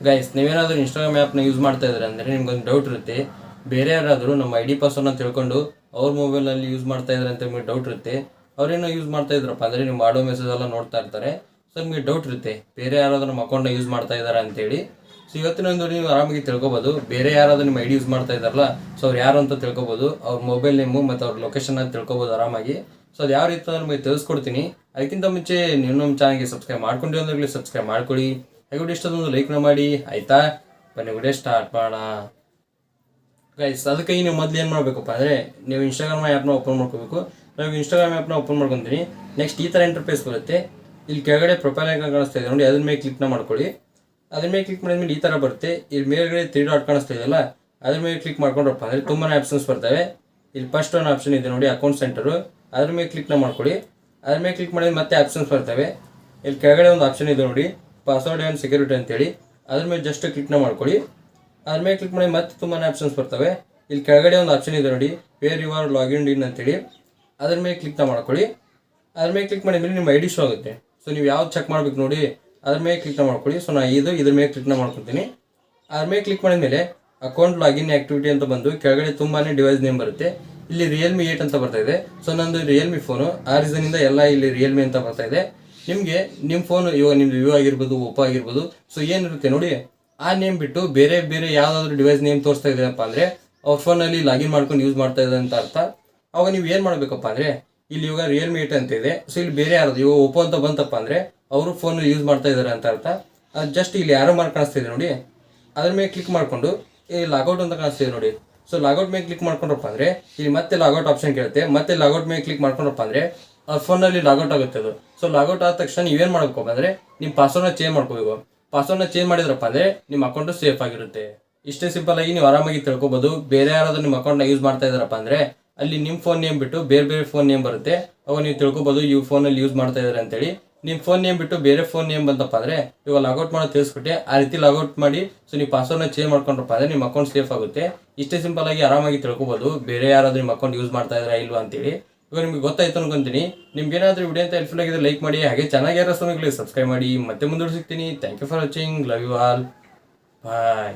Guys, ನೀವೇನಾದರೂ Instagram ಆ್ಯಪ್ನ use ಮಾಡ್ತಾ ಇದ್ದಾರೆ ಅಂದರೆ ನಿಮ್ಗೊಂದು ಡೌಟ್ ಇರುತ್ತೆ. ಬೇರೆ ಯಾರಾದರೂ ನಮ್ಮ ಐ ಡಿ ಪಾಸ್ವರ್ಡ್ನ ತಿಳ್ಕೊಂಡು ಅವ್ರ ಮೊಬೈಲಲ್ಲಿ ಯೂಸ್ ಮಾಡ್ತಾ ಇದ್ದಾರೆ ಅಂತ ನಿಮಗೆ ಡೌಟ್ ಇರುತ್ತೆ. ಅವ್ರೇನೋ ಯೂಸ್ ಮಾಡ್ತಾ ಇದ್ರಪ್ಪ ಅಂದರೆ ನೀವು ಮಾಡೋ ಮೆಸೇಜ್ ಎಲ್ಲ ನೋಡ್ತಾ ಇರ್ತಾರೆ. ಸೊ ನಿಮಗೆ ಡೌಟ್ ಇರುತ್ತೆ ಬೇರೆ ಯಾರಾದರೂ ನಮ್ಮ ಅಕೌಂಟ್ನ ಯೂಸ್ ಮಾಡ್ತಾ ಇದ್ದಾರೆ ಅಂತೇಳಿ. ಸೊ ಇವತ್ತಿನ ಒಂದು ನೀವು ಆರಾಮಾಗಿ ತಿಳ್ಕೊಬೋದು. ಬೇರೆ ಯಾರಾದರೂ ನಿಮ್ಮ ಐ ಡಿ ಯೂಸ್ ಮಾಡ್ತಾ ಇದ್ದಾರಲ್ಲ, ಸೊ ಅವ್ರು ಯಾರು ಅಂತ ತಿಳ್ಕೊಬೋದು. ಅವ್ರ ಮೊಬೈಲ್ ನೇಮು ಮತ್ತು ಅವ್ರ ಲೊಕೇಶನ್ನ ತಿಳ್ಕೊಬೋದು ಆರಾಮಾಗಿ. ಸೊ ಅದು ಯಾವ ರೀತಿ ನಿಮಗೆ ತಿಳಿಸ್ಕೊಡ್ತೀನಿ. ಅದಕ್ಕಿಂತ ಮುಂಚೆ ನೀವು ನಮ್ಮ ಚಾನಲ್ಗೆ ಸಬ್ಸ್ಕ್ರೈಬ್ ಮಾಡ್ಕೊಂಡು ಅಂದ್ರೆ ಸಬ್ಸ್ಕ್ರೈಬ್ ಮಾಡ್ಕೊಳ್ಳಿ. ಹಾಗೆ ಇಷ್ಟೊಂದು ಲೈಕ್ನ ಮಾಡಿ, ಆಯಿತಾ? ಬನ್ನಿ ವಿಡಿಯೋ ಸ್ಟಾರ್ಟ್ ಮಾಡೋಣ. ಗೈಸ್, ಅದಕ್ಕೆ ನೀವು ಮೊದಲು ಏನು ಮಾಡಬೇಕಪ್ಪ ಅಂದರೆ ನೀವು ಇನ್ಸ್ಟಾಗ್ರಾಮ್ ಆ್ಯಪ್ನ ಓಪನ್ ಮಾಡ್ಕೋಬೇಕು. ನಾವು ಇನ್ಸ್ಟಾಗ್ರಾಮ್ ಆ್ಯಪ್ನ ಓಪನ್ ಮಾಡ್ಕೊತೀನಿ. ನೆಕ್ಸ್ಟ್ ಈ ಥರ ಇಂಟರ್ಫೇಸ್ ಬರುತ್ತೆ. ಇಲ್ಲಿ ಕೆಳಗಡೆ ಪ್ರೊಫೈಲ್ ಐಕಾನ್ ಕಾಣಿಸ್ತಾ ಇದೆ ನೋಡಿ, ಅದ್ರ ಮೇಲೆ ಕ್ಲಿಕ್ನ ಮಾಡ್ಕೊಳ್ಳಿ. ಅದ್ರ ಮೇಲೆ ಕ್ಲಿಕ್ ಮಾಡಿದ್ಮೇಲೆ ಈ ಥರ ಬರುತ್ತೆ. ಇಲ್ಲಿ ಮೇಲ್ಗಡೆ 3 ಡಾಟ್ ಕಾಣಿಸ್ತಾ ಇದೆಯಲ್ಲ, ಅದ್ರ ಮೇಲೆ ಕ್ಲಿಕ್ ಮಾಡ್ಕೊಂಡ್ರಪ್ಪ ಅಂದರೆ ತುಂಬಾ ಆಪ್ಷನ್ಸ್ ಬರ್ತವೆ. ಇಲ್ಲಿ ಫಸ್ಟ್ ಒಂದು ಆಪ್ಷನ್ ಇದೆ ನೋಡಿ, ಅಕೌಂಟ್ ಸೆಂಟರು. ಅದ್ರ ಮೇಲೆ ಕ್ಲಿಕ್ನ ಮಾಡ್ಕೊಳ್ಳಿ. ಅದ್ರ ಮೇಲೆ ಕ್ಲಿಕ್ ಮಾಡಿದ್ರೆ ಮತ್ತೆ ಆಪ್ಷನ್ಸ್ ಬರ್ತವೆ. ಇಲ್ಲಿ ಕೆಳಗಡೆ ಒಂದು ಆಪ್ಷನ್ ಇದೆ ನೋಡಿ, ಪಾಸ್ವರ್ಡ್ ಆ್ಯಂಡ್ ಸೆಕ್ಯೂರಿಟಿ ಅಂತೇಳಿ. ಅದ್ರ ಮೇಲೆ ಜಸ್ಟ್ ಕ್ಲಿಕ್ನ ಮಾಡ್ಕೊಳ್ಳಿ. ಅದ್ರ ಮೇಲೆ ಕ್ಲಿಕ್ ಮಾಡಿ ಮತ್ತೆ ತುಂಬಾ ಆಪ್ಷನ್ಸ್ ಬರ್ತವೆ. ಇಲ್ಲಿ ಕೆಳಗಡೆ ಒಂದು ಆಪ್ಷನ್ ಇದೆ ನೋಡಿ, ವೇರ್ ಯು ಆರ್ ಲಾಗಿನ್ ಇನ್ ಅಂತೇಳಿ. ಅದ್ರ ಮೇಲೆ ಕ್ಲಿಕ್ನ ಮಾಡ್ಕೊಳ್ಳಿ. ಅದ್ರ ಮೇಲೆ ಕ್ಲಿಕ್ ಮಾಡಿದ್ಮೇಲೆ ನಿಮ್ಮ ಐ ಡಿ ಶೋ ಆಗುತ್ತೆ. ಸೊ ನೀವು ಯಾವ್ದು ಚೆಕ್ ಮಾಡ್ಬೇಕು ನೋಡಿ, ಅದ್ರ ಮೇಲೆ ಕ್ಲಿಕ್ನ ಮಾಡ್ಕೊಳ್ಳಿ. ಸೊ ನಾನು ಇದ್ರ ಮೇಲೆ ಕ್ಲಿಕ್ನ ಮಾಡ್ಕೊತೀನಿ. ಅದ್ರ ಮೇಲೆ ಕ್ಲಿಕ್ ಮಾಡಿದ್ಮೇಲೆ ಅಕೌಂಟ್ ಲಾಗಿನ್ ಆಕ್ಟಿವಿಟಿ ಅಂತ ಬಂದು ಕೆಳಗಡೆ ತುಂಬಾ ಡಿವೈಸ್ ನೇಮ್ ಬರುತ್ತೆ. ಇಲ್ಲಿ ರಿಯಲ್ಮಿ 8 ಅಂತ ಬರ್ತಾ ಇದೆ. ಸೊ ನಂದು ರಿಯಲ್ಮಿ ಫೋನು, ಆ ರೀಸನಿಂದ ಎಲ್ಲ ಇಲ್ಲಿ ರಿಯಲ್ಮಿ ಅಂತ ಬರ್ತಾ ಇದೆ. ನಿಮಗೆ ನಿಮ್ಮ ಫೋನು ಇವಾಗ ನಿಮ್ದು ವಿವೋ ಆಗಿರ್ಬೋದು, ಒಪ್ಪೋ ಆಗಿರ್ಬೋದು, ಸೊ ಏನಿರುತ್ತೆ ನೋಡಿ, ಆ ನೇಮ್ ಬಿಟ್ಟು ಬೇರೆ ಬೇರೆ ಯಾವುದಾದ್ರೂ ಡಿವೈಸ್ ನೇಮ್ ತೋರಿಸ್ತಾ ಇದೆಯಪ್ಪ ಅಂದರೆ ಅವ್ರ ಫೋನಲ್ಲಿ ಲಾಗಿನ್ ಮಾಡ್ಕೊಂಡು ಯೂಸ್ ಮಾಡ್ತಾ ಇದೆ ಅಂತ ಅರ್ಥ. ಅವಾಗ ನೀವು ಏನು ಮಾಡಬೇಕಪ್ಪ ಅಂದರೆ ಇಲ್ಲಿ ಇವಾಗ ರಿಯಲ್ಮಿ 8 ಅಂತ ಇದೆ. ಸೊ ಇಲ್ಲಿ ಬೇರೆ ಯಾರದು ಇವಾಗ ಒಪ್ಪೋ ಅಂತ ಬಂತಪ್ಪ ಅಂದರೆ ಅವರು ಫೋನ್ ಯೂಸ್ ಮಾಡ್ತಾ ಇದ್ದಾರೆ ಅಂತ ಅರ್ಥ. ಅದು ಜಸ್ಟ್ ಇಲ್ಲಿ ಯಾರೋ ಮಾರ್ಕ್ ಕಾಣಿಸ್ತಿದೆ ನೋಡಿ, ಅದ್ರ ಮೇಲೆ ಕ್ಲಿಕ್ ಮಾಡಿಕೊಂಡು ಇಲ್ಲಿ ಲಾಗೌಟ್ ಅಂತ ಕಾಣಿಸ್ತಿದೆ ನೋಡಿ. ಸೊ ಲಾಗೌಟ್ ಮೇಲೆ ಕ್ಲಿಕ್ ಮಾಡ್ಕೊಂಡ್ರಪ್ಪ ಅಂದರೆ ಇಲ್ಲಿ ಮತ್ತೆ ಲಾಗೌಟ್ ಆಪ್ಷನ್ ಕೇಳುತ್ತೆ. ಮತ್ತೆ ಲಾಗೌಟ್ ಮೇಲೆ ಕ್ಲಿಕ್ ಮಾಡ್ಕೊಂಡ್ರಪ್ಪ ಅಂದರೆ ಆ ಫೋನಲ್ಲಿ ಲಾಗೌಟ್ ಆಗುತ್ತೆ ಅದು. ಸೊ ಲಾಗೌಟ್ ಆದ ತಕ್ಷಣ ನೀವೇನು ಮಾಡ್ಬೇಕು ಅಂದರೆ ನಿಮ್ಮ ಪಾಸ್ವರ್ಡ್ನ ಚೇಂಜ್ ಮಾಡ್ಕೋಬೇಕು. ಪಾಸ್ವರ್ಡ್ನ ಚೇಂಜ್ ಮಾಡಿದ್ರಪ್ಪ ಅಂದರೆ ನಿಮ್ಮ ಅಕೌಂಟು ಸೇಫ್ ಆಗಿರುತ್ತೆ. ಇಷ್ಟೇ ಸಿಂಪಲ್ ಆಗಿ ನೀವು ಆರಾಮಾಗಿ ತಿಳ್ಕೊಬೋದು. ಬೇರೆ ಯಾರಾದರೂ ನಿಮ್ಮ ಅಕೌಂಟ್ನ ಯೂಸ್ ಮಾಡ್ತಾ ಇದ್ದಾರಪ್ಪ ಅಂದರೆ ಅಲ್ಲಿ ನಿಮ್ಮ ಫೋನ್ ನೇಮ್ ಬಿಟ್ಟು ಬೇರೆ ಬೇರೆ ಫೋನ್ ನೇಮ್ ಬರುತ್ತೆ. ಅವಾಗ ನೀವು ತಿಳ್ಕೊಬೋದು ಇವು ಫೋನಲ್ಲಿ ಯೂಸ್ ಮಾಡ್ತಾ ಇದ್ದಾರೆ ಅಂತೇಳಿ. ನಿಮ್ಮ ಫೋನ್ ನೇಮ್ ಬಿಟ್ಟು ಬೇರೆ ಫೋನ್ ನೇಮ್ ಬಂತಪ್ಪ ಅಂದರೆ ಇವಾಗ ಲಾಗೌಟ್ ಮಾಡೋದು ತಿಳಿಸ್ಬಿಟ್ಟೆ, ಆ ರೀತಿ ಲಾಗೌಟ್ ಮಾಡಿ ಸೊ ನೀವು ಪಾಸ್ವರ್ಡ್ನ ಚೇಂಜ್ ಮಾಡ್ಕೊಂಡ್ರಪ್ಪ ಅಂದರೆ ನಿಮ್ಮ ಅಕೌಂಟ್ ಸೇಫ್ ಆಗುತ್ತೆ. ಇಷ್ಟೇ ಸಿಂಪಲ್ ಆಗಿ ಆರಾಮಾಗಿ ತಿಳ್ಕೊಬೋದು ಬೇರೆ ಯಾರಾದರೂ ನಿಮ್ಮ ಅಕೌಂಟ್ ಯೂಸ್ ಮಾಡ್ತಾ ಇದ್ದಾರೆ ಇಲ್ವಾ ಅಂತೇಳಿ. ಇವಾಗ ನಿಮಗೆ ಗೊತ್ತಾಯ್ತು ಅನ್ಕೊಂತೀನಿ. ನಿಮ್ಗೆ ಏನಾದರೂ ವಿಡಿಯೋ ಅಂತ ಹೆಲ್ಪ್ಫುಲ್ ಆಗಿದ್ರೆ ಲೈಕ್ ಮಾಡಿ, ಹಾಗೆ ಚೆನ್ನಾಗಿ ಸಬ್ಸ್ಕ್ರೈಬ್ ಮಾಡಿ. ಮತ್ತೆ ಮುಂದೆ ಸಿಗ್ತೀನಿ. Thank you for watching. Love you all. Bye.